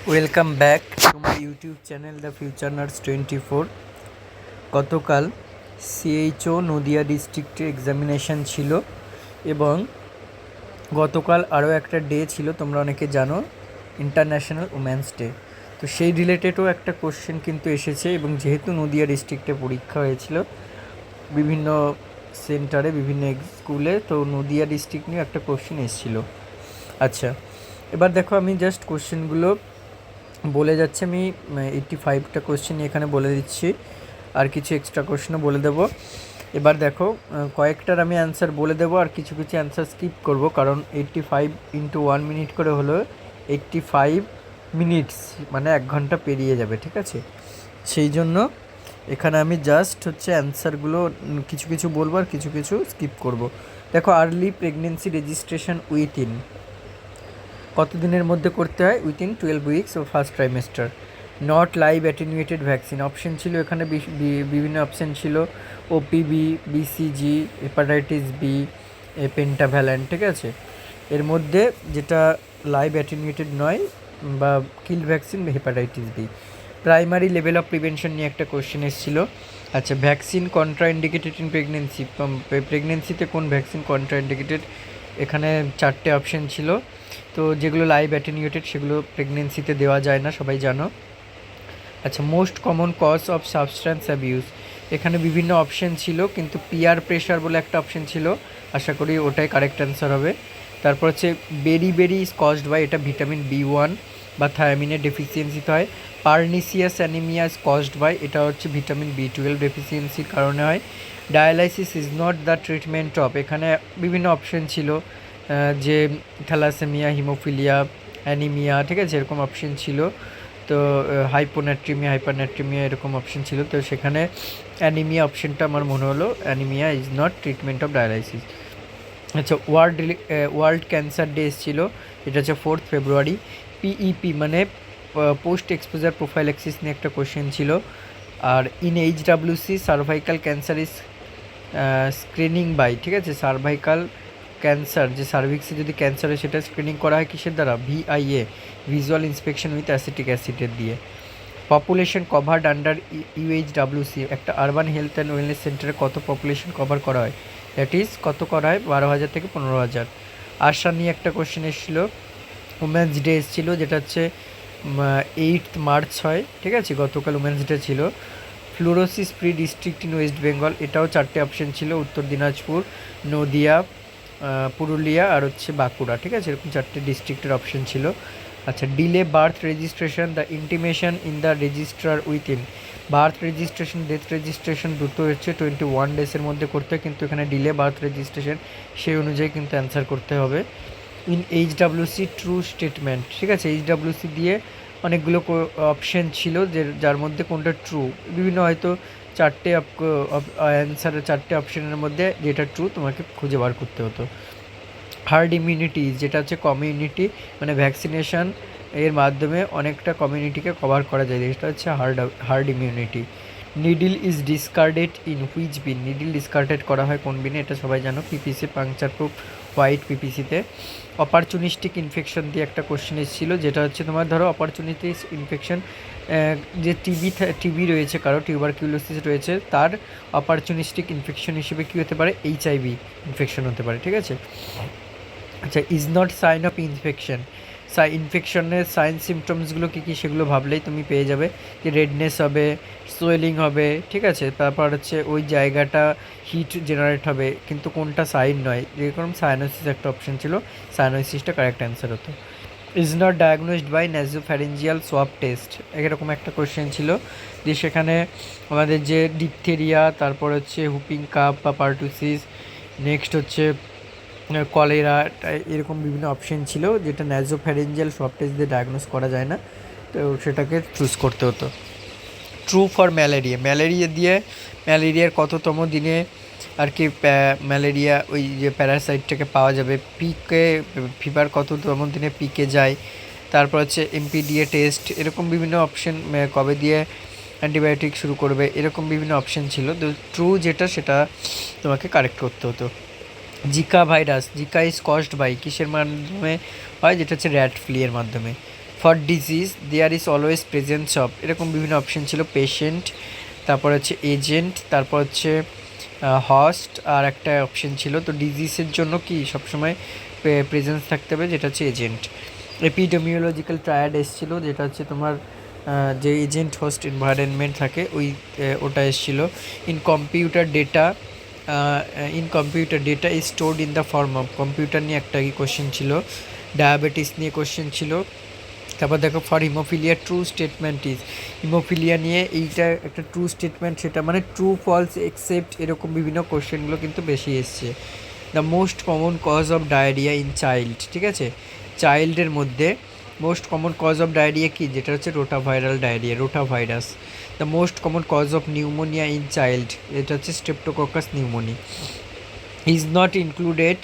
Welcome back to my YouTube channel the future nurse 24। গতকাল CHO Nadia ডিস্ট্রিক্টে examination ছিল এবং গতকাল আরও একটা ডে ছিল, তোমরা অনেকে জানো, ইন্টারন্যাশনাল উমেন্স ডে। তো সেই রিলেটেডও একটা কোশ্চেন কিন্তু এসেছে এবং যেহেতু নদিয়া ডিস্ট্রিক্টে পরীক্ষা হয়েছিল বিভিন্ন সেন্টারে বিভিন্ন স্কুলে, তো নদিয়া ডিস্ট্রিক্ট নিয়ে একটা কোশ্চেন এসেছিলো। আচ্ছা, এবার দেখো আমি জাস্ট কোশ্চেনগুলো বলে যাচ্ছে, আমি 85টা কোশ্চেন এখানে বলে দিচ্ছি, আর কিছু এক্সট্রা কোশ্চেনও বলে দেবো। এবার দেখো কয়েকটার আমি অ্যান্সার বলে দেবো আর কিছু কিছু অ্যান্সার স্কিপ করব, কারণ 85 × 1 মিনিট করে হলো 85 মিনিটস, মানে 1 ঘন্টা পেরিয়ে যাবে, ঠিক আছে? সেই জন্য এখানে আমি জাস্ট অ্যান্সারগুলো কিছু কিছু বলবো আর কিছু কিছু স্কিপ করব। দেখো, আর্লি প্রেগনেন্সি রেজিস্ট্রেশন উইথিন কত দিনের মধ্যে করতে হয়? উইথিন 12 উইকস ও first trimester. Not live attenuated vaccine option ছিল এখানে, বিভিন্ন অপশান ছিল, OPV, BCG, hepatitis B, pentavalent, ঠিক আছে? এর মধ্যে যেটা লাইভ অ্যাটেনুয়েটেড নয় বা kill vaccine hepatitis B. Primary level of prevention নিয়ে একটা কোশ্চেন এসেছিল। আচ্ছা, ভ্যাকসিন কন্ট্রাইন্ডিকেটেড ইন প্রেগনেন্সি, প্রেগনেন্সিতে কোন ভ্যাকসিন কন্ট্রাইন্ডিকেটেড? এখানে 4টে অপশান ছিল, তো যেগুলো লাইভ অ্যাটেনিউটেড সেগুলো প্রেগনেন্সিতে দেওয়া যায় না, সবাই জানো। আচ্ছা, most common cause of substance abuse, এখানে বিভিন্ন অপশান ছিল কিন্তু পিয়ার প্রেশার বলে একটা অপশান ছিল, আশা করি ওটাই কারেক্ট অ্যান্সার হবে। তারপর বেরি ইজ কজড বাই, এটা ভিটামিন B1 বা থায়ামিনের ডেফিসিয়েন্সিতে হয়। Pernicious anaemia is caused by, এটা ভিটামিন B12 ডেফিসিয়েন্সির কারণে হয়। Dialysis is not the treatment of, এখানে বিভিন্ন অপশান ছিল, যে থ্যালাসেমিয়া, হিমোফিলিয়া, অ্যানিমিয়া, ঠিক আছে, এরকম অপশান ছিল। তো হাইপারন্যাট্রিমিয়া এরকম অপশান ছিল, তো সেখানে অ্যানিমিয়া অপশানটা আমার মনে হলো, anaemia is not treatment of dialysis. আচ্ছা, ওয়ার্ল্ড ক্যান্সার ডে ছিল, এটা 4 ফেব্রুয়ারি। পিইপি মানে পোস্ট এক্সপোজার প্রোফাইল্যাক্সিস নিয়ে একটা কোশ্চেন ছিল। আর in HWC cervical cancer is screening by, ঠিক আছে, সার্ভাইকাল ক্যান্সার, যে সার্ভিক্সে যদি ক্যান্সার হয় সেটা স্ক্রিনিং করা হয় কিসের দ্বারা? VIA, visual inspection with acetic অ্যাসিডের দিয়ে। পপুলেশন কভার্ড আন্ডার UHWC, একটা আরবান হেলথ অ্যান্ড ওয়েলনেস সেন্টারে কত পপুলেশন কভার করা হয়? দ্যাট ইজ কত করা হয়? 12,000 থেকে 15,000। আশা নিয়ে একটা কোশ্চেন এসেছিল, উমেন্স ডে এসেছিল, যেটা 8 মার্চ হয়, ঠিক আছে, গতকাল উমেন্স ডে ছিল। Fluorosis free district in West Bengal, এটাও 4টে অপশান ছিল, উত্তর দিনাজপুর, নদিয়া, পুরুলিয়া আর বাঁকুড়া, ঠিক আছে, এরকম 4টে ডিস্ট্রিক্টের অপশান ছিল। আচ্ছা, delay birth registration, the intimation in the registrar within, birth registration death registration দুটো 21 ডেজের মধ্যে করতে হয়, কিন্তু এখানে ডিলে বার্থ রেজিস্ট্রেশন, সেই অনুযায়ী কিন্তু অ্যান্সার করতে হবে। ইন HWC ট্রু স্টেটমেন্ট, ঠিক আছে, HWC দিয়ে অনেকগুলো অপশান ছিল, যার মধ্যে কোনটা ট্রু, বিভিন্ন হয়তো 4টে অ্যান্সারের 4টে অপশানের মধ্যে যেটা ট্রু তোমাকে খুঁজে বার করতে হতো। হার্ড ইমিউনিটি, যেটা কমিউনিটি, মানে ভ্যাকসিনেশন এর মাধ্যমে অনেকটা কমিউনিটিকে কভার করা যায়, যেটা herd immunity. Needle is discarded in which bin, needle discarded করা হয় কোন বিনে? এটা সবাই জানো, PPC, পাংচার প্রুফ হোয়াইট PPCতে। অপরচুনিস্টিক ইনফেকশন দিয়ে একটা কোশ্চেন এসেছিলো, যেটা তোমার ধরো অপরচুনিটিস ইনফেকশন, যে টিবি রয়েছে কারো, টিউবারকিউলোসিস রয়েছে, তার অপরচুনিস্টিক ইনফেকশন হিসেবে কী হতে পারে? HIV ইনফেকশন হতে পারে, ঠিক আছে। আচ্ছা, is not sign of infection, ইনফেকশনের সাইন সিমটমসগুলো কী কী সেগুলো ভাবলেই তুমি পেয়ে যাবে, যে রেডনেস হবে, সোয়েলিং হবে, ঠিক আছে, তারপর ওই জায়গাটা হিট জেনারেট হবে, কিন্তু কোনটা সাইন নয়, যেরকম সাইনোসিস একটা অপশন ছিল, সাইনোসিসটা কারেক্ট অ্যান্সার হতো। Is not diagnosed by nasopharyngeal swab test, এরকম একটা কোশ্চেন ছিল, যে সেখানে আমাদের যে ডিপথেরিয়া, তারপর হুপিং কাপ বা পার্টুসিস, নেক্সট কলেরা, এরকম বিভিন্ন অপশান ছিল, যেটা ন্যাজোফ্যারেঞ্জিয়াল সোয়াব টেস্ট দিয়ে ডায়াগনোস করা যায় না, তো সেটাকে চুজ করতে হতো। ট্রু ফর ম্যালেরিয়া দিয়ে ম্যালেরিয়ার কততম দিনে আর কি ম্যালেরিয়া ওই যে প্যারাসাইটটাকে পাওয়া যাবে? পিকে, ফিভার কততম দিনে পিকে যায়? তারপর MPDA টেস্ট, এরকম বিভিন্ন অপশান, কবে দিয়ে অ্যান্টিবায়োটিক শুরু করবে, এরকম বিভিন্ন অপশান ছিল, তো ট্রু যেটা সেটা তোমাকে কারেক্ট করতে হতো। Zika virus, Zika is caused by, কিসের মাধ্যমে হয়? যেটা র্যাট ফ্লি এর মাধ্যমে। For disease there is always presence of, এরকম বিভিন্ন অপশন ছিল। পেশেন্ট, তারপর হচ্ছে এজেন্ট, তারপর হচ্ছে হস্ট, আর একটা অপশন ছিল। তো ডিজিজের জন্য কি সবসময় প্রেজেন্স থাকতে হবে, যেটা হচ্ছে এজেন্ট। এপিডেমিওলজিক্যাল ট্রায়াড এসেছিলো, যেটা হচ্ছে তোমার যে এজেন্ট হোস্ট এনভায়রনমেন্ট থাকে ওটা এসেছিলো। In computer data is stored in the form of, computer নিয়ে একটা কোশ্চেন ছিল। ডায়াবেটিস নিয়ে কোশ্চেন ছিল। তারপর দেখো for haemophilia true statement is, haemophilia নিয়ে এইটা একটা ট্রু স্টেটমেন্ট, সেটা মানে ট্রু ফলস এক্সেপ্ট, এরকম বিভিন্ন কোশ্চেনগুলো কিন্তু বেশি এসছে। The most common cause of diarrhoea in child, ঠিক আছে, চাইল্ডের মধ্যে most common cause of diarrhoea কি, যেটা হচ্ছে rotaviral diarrhoea, rotavirus. The most common cause of pneumonia in child, এটা হচ্ছে streptococcus pneumoniae. Is not included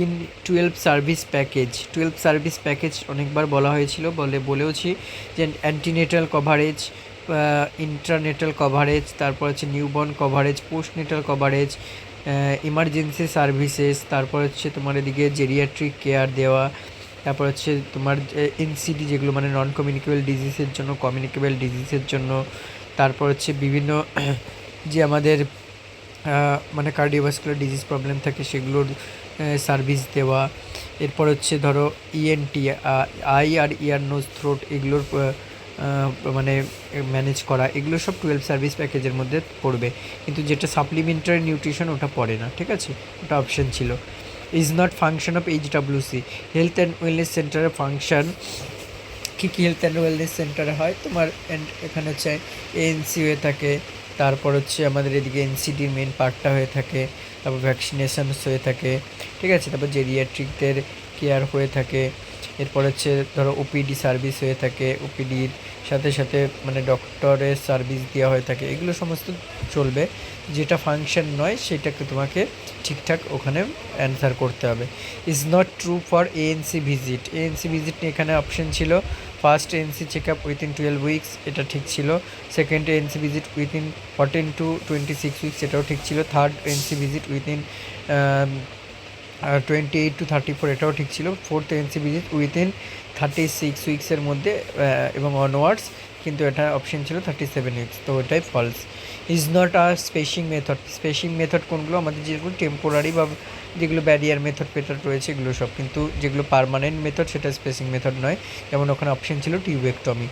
in 12 service package, 12 service package অনেকবার বলা হয়েছিল, বলেওছি যে অ্যান্টিনেটাল কভারেজ, ইন্ট্রানেটাল কভারেজ, তারপর হচ্ছে newborn coverage, postnatal coverage, emergency services, তারপর হচ্ছে তোমার এদিকে জেরিয়াট্রিক কেয়ার দেওয়া, তারপর হচ্ছে তোমার এনসিডি যেগুলো মানে নন কমিউনিকেবল ডিজিজের জন্য, কমিউনিকেবল ডিজিজের জন্য, তারপর হচ্ছে বিভিন্ন যে আমাদের মানে কার্ডিওভাস্কুলার ডিজিজ প্রবলেম থাকে সেগুলোর সার্ভিস দেওয়া। এরপর হচ্ছে ধরো ইএনটি, আই আর ইয়ার নোজ থ্রোট, এগুলোর মানে ম্যানেজ করা, এগুলো সব 12 সার্ভিস প্যাকেজের মধ্যে পড়বে। কিন্তু যেটা সাপ্লিমেন্টারি নিউট্রিশন ওটা পড়ে না, ঠিক আছে, ওটা অপশন ছিল। Is not function of HWC, health and wellness সেন্টারের ফাংশন কী কী হেলথ অ্যান্ড ওয়েলনেস সেন্টারে হয় তোমার, এখানে হচ্ছে এএনসি হয়ে থাকে, তারপর হচ্ছে আমাদের এদিকে এনসিডির মেন পার্টটা হয়ে থাকে, তারপর ভ্যাকসিনেশনস হয়ে থাকে, ঠিক আছে, তারপর জেরিয়াট্রিকদের কেয়ার হয়ে থাকে। এরপর হচ্ছে ধরো ওপিডি সার্ভিস হয়ে থাকে, ওপিডির সাথে সাথে মানে ডক্টরের সার্ভিস দেওয়া হয়ে থাকে, এগুলো সমস্ত চলবে। যেটা ফাংশন নয় সেটাকে তোমাকে ঠিকঠাক ওখানে অ্যান্সার করতে হবে। Is not true for ANC visit, ANC visit নিয়ে এখানে অপশন ছিল। First ANC check up within 12 weeks, এটা ঠিক ছিল। Second ANC visit within 14 to 26 weeks, এটাও ঠিক ছিল। Third ANC visit within 28 to 34, এটাও ঠিক ছিল। ফোর্থ এএনসি ভিজিট উইথিন 36 উইক্সের মধ্যে এবং অনওয়ার্ডস, কিন্তু এটা অপশন ছিল 37 উইকস, তো ওটাই false. Is not a spacing method, spacing method কোনগুলো, আমাদের যেগুলো টেম্পোরারি বা যেগুলো ব্যারিয়ার মেথড পেটার রয়েছে এগুলো সব, কিন্তু যেগুলো পার্মানেন্ট মেথড সেটা স্পেসিং মেথড নয়। যেমন ওখানে অপশন ছিল tubectomy.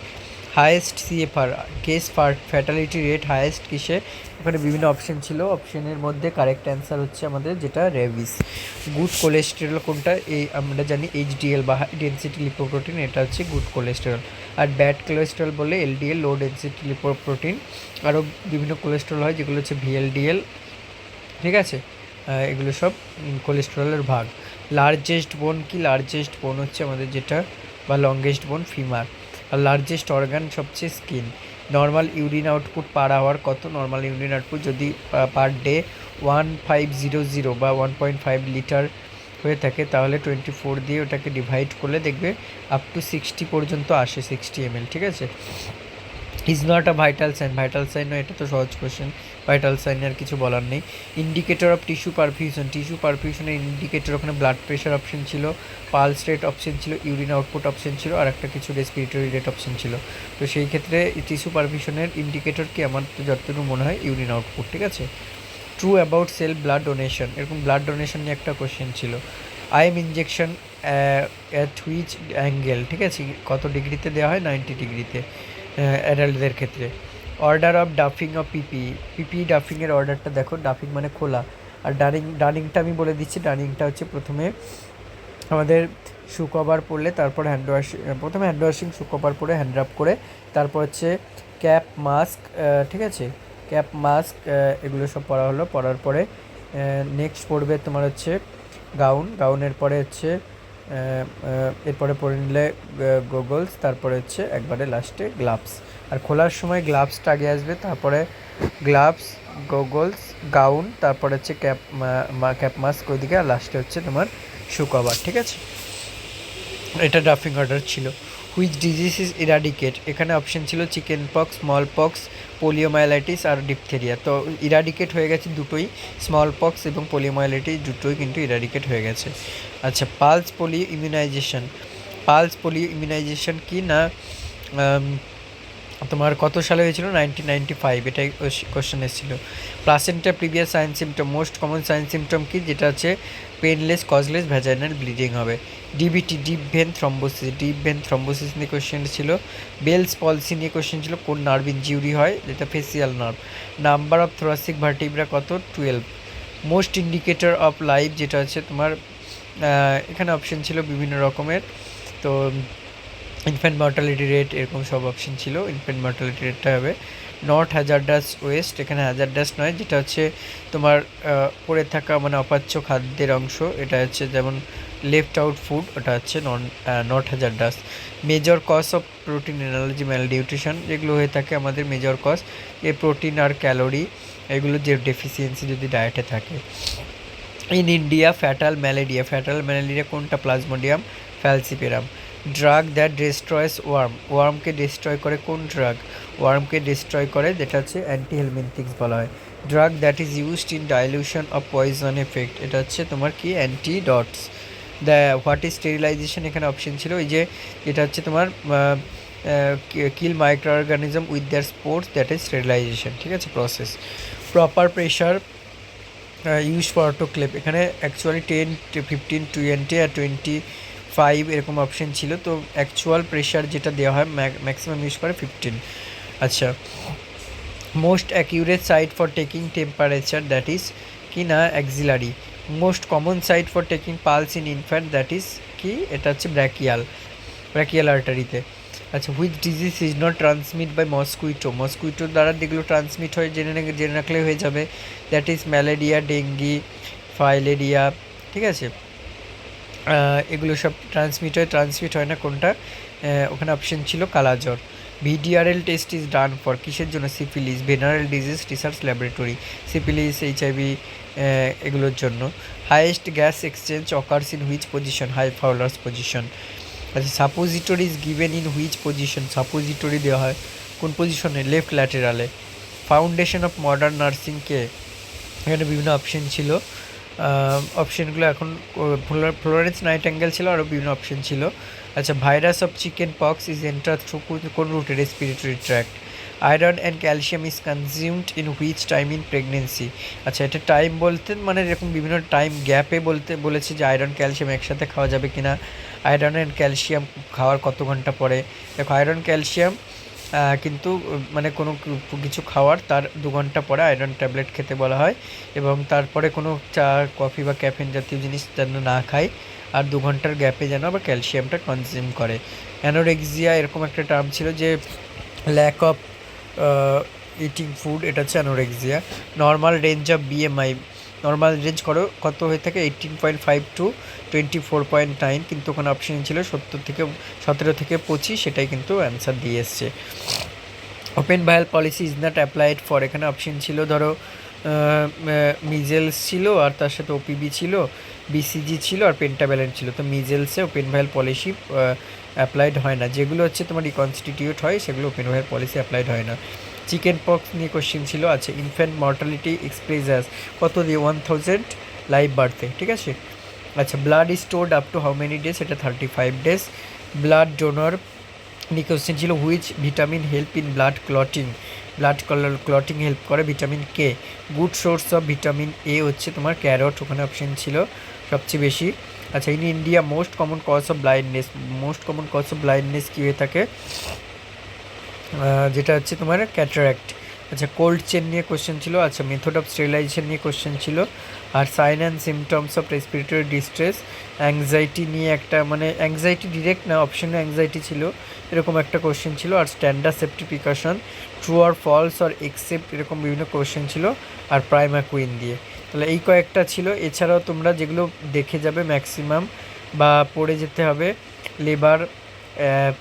Highest CFR, case fatality rate highest কিসে, ওখানে বিভিন্ন অপশন ছিল, অপশনের মধ্যে কারেক্ট অ্যান্সার হচ্ছে আমাদের যেটা রেভিস। গুড কোলেস্টেরল কোনটা, এই আমরা জানি এইচডিএল বা হাই ডেন্সিটি লিপোপ্রোটিন, এটা হচ্ছে গুড কোলেস্টেরল। আর ব্যাড কোলেস্টেরল বলে এলডিএল, লো ডেন্সিটি লিপোপ্রোটিন। আরও বিভিন্ন কোলেস্টেরল হয় যেগুলো হচ্ছে ভিএলডিএল, ঠিক আছে, এগুলো সব কোলেস্টেরলের ভাগ। লার্জেস্ট বোন কি, লার্জেস্ট বোন হচ্ছে আমাদের যেটা বা লংগেস্ট বোন ফিমার। আর লার্জেস্ট অর্গান সবচেয়ে skin. Normal urine output per hour কত, নর্মাল ইউরিন আউটপুট যদি পার ডে 1500 বা 1.5 লিটার হয়ে থাকে, তাহলে 24 দিয়ে ওটাকে ডিভাইড করলে দেখবে আপ টু 60 পর্যন্ত আসে, 60 ml, ঠিক আছে। Is not a vital sign, vital sign নয়, এটা তো সহজ কোশ্চেন, ভাইটাল সাইন আর কিছু বলার নেই। Indicator of tissue perfusion, tissue পারফিউশনের ইন্ডিকেটর ওখানে ব্লাড প্রেশার অপশন ছিল, পালস রেট অপশন ছিল, ইউরিন আউটপুট অপশন ছিল, আর একটা কিছু রেসপিরেটরি রেট অপশন ছিল। তো সেই ক্ষেত্রে টিস্যু পারফিউশনের ইন্ডিকেটর কি, আমার তো যতটুকু মনে হয় ইউরিন আউটপুট, ঠিক আছে। True about self blood donation, এরকম ব্লাড ডোনেশন নিয়ে একটা কোশ্চেন ছিল। IM injection at which angle, ঠিক আছে, কত ডিগ্রিতে দেওয়া হয়, 90 ডিগ্রিতে অ্যাডাল্টদের ক্ষেত্রে। অর্ডার অফ ডাফিং অফ পিপি, পিপি ডাফিংয়ের অর্ডারটা দেখো, ডাফিং মানে খোলা, আর ডানিংটা আমি বলে দিচ্ছি। ডানিংটা হচ্ছে প্রথমে আমাদের শু কভার পরলে, তারপর হ্যান্ড ওয়াশ, প্রথমে হ্যান্ড ওয়াশিং, শু কভার পরে হ্যান্ড রাব করে, তারপর হচ্ছে ক্যাপ মাস্ক, ঠিক আছে, ক্যাপ মাস্ক এগুলো সব পরা হলো। পরার পরে নেক্সট পড়বে তোমার হচ্ছে গাউন, গাউনের পরে হচ্ছে এরপরে পরে নিলে গোগলস, তারপরে হচ্ছে একবারে লাস্টে গ্লাভস। আর খোলার সময় গ্লাভসটা আগে আসবে, তারপরে গ্লাভস, গোগলস, গাউন, তারপরে হচ্ছে ক্যাপ মাস্ক ওইদিকে, আর লাস্টে হচ্ছে তোমার শু কভার, ঠিক আছে। এটা ড্রাফিং অর্ডার ছিল। হুইচ ডিজিজ ইজ ইরাডিকেট, এখানে অপশন ছিল চিকেন পক্স, স্মল পক্স, পোলিওমাইলাইটিস আর ডিপথেরিয়া। তো ইরাডিকেট হয়ে গেছে দুটোই, স্মল পক্স এবং পোলিওমাইলাইটিস দুটোই কিন্তু ইরাডিকেট হয়ে গেছে। আচ্ছা, pulse polio immunisation, pulse polio immunisation কি না তোমার কত সালে হয়েছিল 1995, এটাই কোশ্চেন এসেছিলো। Placenta previous sign symptom, most common sign symptom কি, যেটা হচ্ছে পেনলেস কজলেস ভ্যাজাইনাল ব্লিডিং হবে। ডিবিটি, ডিপ ভেন থ্রম্বোসিস নিয়ে কোশ্চেন ছিল। বেলস পলসি নিয়ে কোশ্চেন ছিল, কোন নার্ভ ইনজিউরি হয়, যেটা facial nerve. Number of thoracic vertebra কত, 12। মোস্ট ইন্ডিকেটর অফ লাইফ, যেটা হচ্ছে তোমার এখানে অপশন ছিল বিভিন্ন রকমের, তো ইনফ্যান্ট মর্টালিটি রেট এরকম সব অপশন ছিল। ইনফ্যান্ট মর্টালিটি রেটটা হবে নট হ্যাজার্ডাস ওয়েস্ট, এখানে হ্যাজার্ডাস নয়, যেটা হচ্ছে তোমার পড়ে থাকা মানে অপাচ্য খাদ্যের অংশ, এটা হচ্ছে যেমন লেফট আউট ফুড, ওটা হচ্ছে not hazardous. Major cause of protein energy malnutrition, যেগুলো হয়ে থাকে আমাদের মেজর কজ, এই প্রোটিন আর ক্যালোরি এগুলো যে ডেফিসিয়েন্সি যদি ডায়েটে থাকে। ইন ইন্ডিয়া ফ্যাটাল ম্যালেরিয়া কোনটা, plasmodium falciparum. Drug that destroys ওয়ার্মকে ডিস্ট্রয় করে কোন ড্রাগ, ওয়ার্মকে ডিস্ট্রয় করে, যেটা হচ্ছে অ্যান্টিহেলমিনথিক্স বলা হয়। Drug that is used in dilution of poison effect, এটা হচ্ছে তোমার কি, অ্যান্টিডটস। হোয়াট ইজ স্টেরিলাইজেশন, এখানে অপশন ছিল এই যে এটা হচ্ছে তোমার kill micro organism with their sports, that is sterilization, ঠিক আছে, process. Proper pressure use for autoclave, এখানে অ্যাকচুয়ালি 10, 15, 20 আর 25 এরকম অপশন ছিল, তো অ্যাকচুয়াল প্রেশার যেটা দেওয়া হয় ম্যাক্সিমাম ইউজ করে 15। আচ্ছা, most accurate site for taking temperature, that is কি না, axillary. Most common site for taking pulse in infant, that is কি, এটা হচ্ছে ব্র্যাকিয়াল আর্টারিতে। আচ্ছা, which disease is not transmit by মস্কুইটোর দ্বারা যেগুলো ট্রান্সমিট হয়ে জেনে রাখলে হয়ে যাবে, that is malaria, dengue, filaria, ঠিক আছে, এগুলো সব ট্রান্সমিট হয় না কোনটা, ওখানে অপশন ছিল কালাজ্বর। VDRL test is done for কিসের জন্য, syphilis, venereal disease research laboratory, syphilis, HIV এগুলোর জন্য। Highest gas exchange occurs in which position, high Fowler's position. আচ্ছা, suppository is given in which position, suppository দেওয়া হয় কোন পজিশনে, লেফট ল্যাটেরালে। ফাউন্ডেশন অফ মডার্ন নার্সিংকে, এখানে বিভিন্ন অপশন ছিল, অপশনগুলো এখন ফ্লোরেন্স নাইটিঙ্গেল ছিল, আরও বিভিন্ন অপশন ছিল। আচ্ছা, virus of chicken pox is enter through কোন রুটে, respiratory tract. Iron and calcium is consumed in which time in pregnancy. আচ্ছা, এটা টাইম বলতে মানে এরকম বিভিন্ন টাইম গ্যাপে বলেছে যে আয়রন ক্যালসিয়াম একসাথে খাওয়া যাবে কিনা, আয়রন অ্যান্ড ক্যালসিয়াম খাওয়ার কত ঘন্টা পরে। দেখো, আয়রন ক্যালসিয়াম কিন্তু মানে কোনো কিছু খাওয়ার তার 2 ঘন্টা পরে আয়রন ট্যাবলেট খেতে বলা হয়, এবং তারপরে কোনো চা, কফি বা ক্যাফিন জাতীয় জিনিস যেন না খায়, আর 2 ঘন্টার গ্যাপে যেন আবার ক্যালসিয়ামটা কনজিউম করে। অ্যানোরেক্সিয়া এরকম একটা টার্ম ছিল, যে ল্যাক অফ ইটিং ফুড, এটা হচ্ছে anorexia. Normal range of BMI, normal range কত হয়ে থাকে, 18.5 টু 24.9, কিন্তু ওখানে অপশন ছিল 17 থেকে 25, সেটাই কিন্তু অ্যান্সার দিয়ে এসছে। Open ভায়াল policy is not applied for, এখানে অপশন ছিল ধরো মিজেলস ছিল, আর তার সাথে ওপিবি ছিল, বিসিজি ছিল, আর পেন্টাভ্যালেন্ট ছিল। তো মিজেলসে ওপেন ভায়াল পলিসি অ্যাপ্লাইড হয় না, যেগুলো হচ্ছে তোমার রিকনস্টিটিউট হয় সেগুলো ওপেন ভায়াল পলিসি অ্যাপ্লাইড হয় না। চিকেন পক্স নিয়ে কোশ্চেন ছিল। আছে ইনফ্যান্ট মর্টালিটি এক্সপ্রেস কত দিয়ে, 1000 লাইভ বার্থে, ঠিক আছে। আচ্ছা, blood is stored up to how many days, এটা 35 ডেজ। ব্লাড ডোনার নিয়ে কোশ্চেন ছিল, which vitamin help in blood clotting help করে, vitamin K. Good source of vitamin A হচ্ছে তোমার ক্যারট, ওখানে অপশন ছিল সবচেয়ে বেশি। আচ্ছা, in India most common cause of blindness কী হয়ে থাকে, যেটা হচ্ছে তোমার ক্যাটারাক্ট। আচ্ছা, কোল্ড চেন নিয়ে কোশ্চেন ছিল। আচ্ছা, মেথড অফ স্টেরিলাইজেশন নিয়ে কোশ্চেন ছিল। আর sign and symptoms of respiratory distress, anxiety নিয়ে একটা, মানে অ্যাংজাইটি ডিরেক্ট না, অপশনে অ্যাংজাইটি ছিল, এরকম একটা কোশ্চেন ছিল। আর স্ট্যান্ডার্ড সেফটি প্রিকশন, ট্রু আর ফলস আর এক্সেপ্ট, এরকম বিভিন্ন কোশ্চেন ছিল। আর প্রাইমাকুইন দিয়ে, তাহলে এই কয়েকটা ছিল। এছাড়াও তোমরা যেগুলো দেখে যাবে ম্যাক্সিমাম বা পড়ে যেতে হবে, লেবার,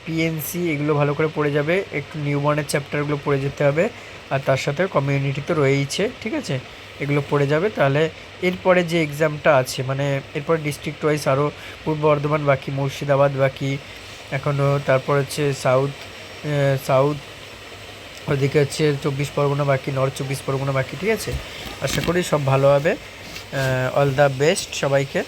পিএনসি, এগুলো ভালো করে পড়ে যাবে, একটু নিউবর্নের চ্যাপ্টারগুলো পড়ে যেতে হবে, আর তার সাথে কমিউনিটি তো রয়েইছে, ঠিক আছে, এগুলো পড়ে যাবে। তাহলে এরপরে যে এক্সামটা আছে, মানে এরপরে ডিস্ট্রিক্ট ওয়াইজ আরও পূর্ব বর্ধমান বাকি, মুর্শিদাবাদ বাকি এখনও, তারপর হচ্ছে সাউথ ওদিকে হচ্ছে 24 পরগনা বাকি, নর্থ 24 পরগনা বাকি, ঠিক আছে। আশা করি সব ভালো হবে। অল দ্য বেস্ট সবাইকে।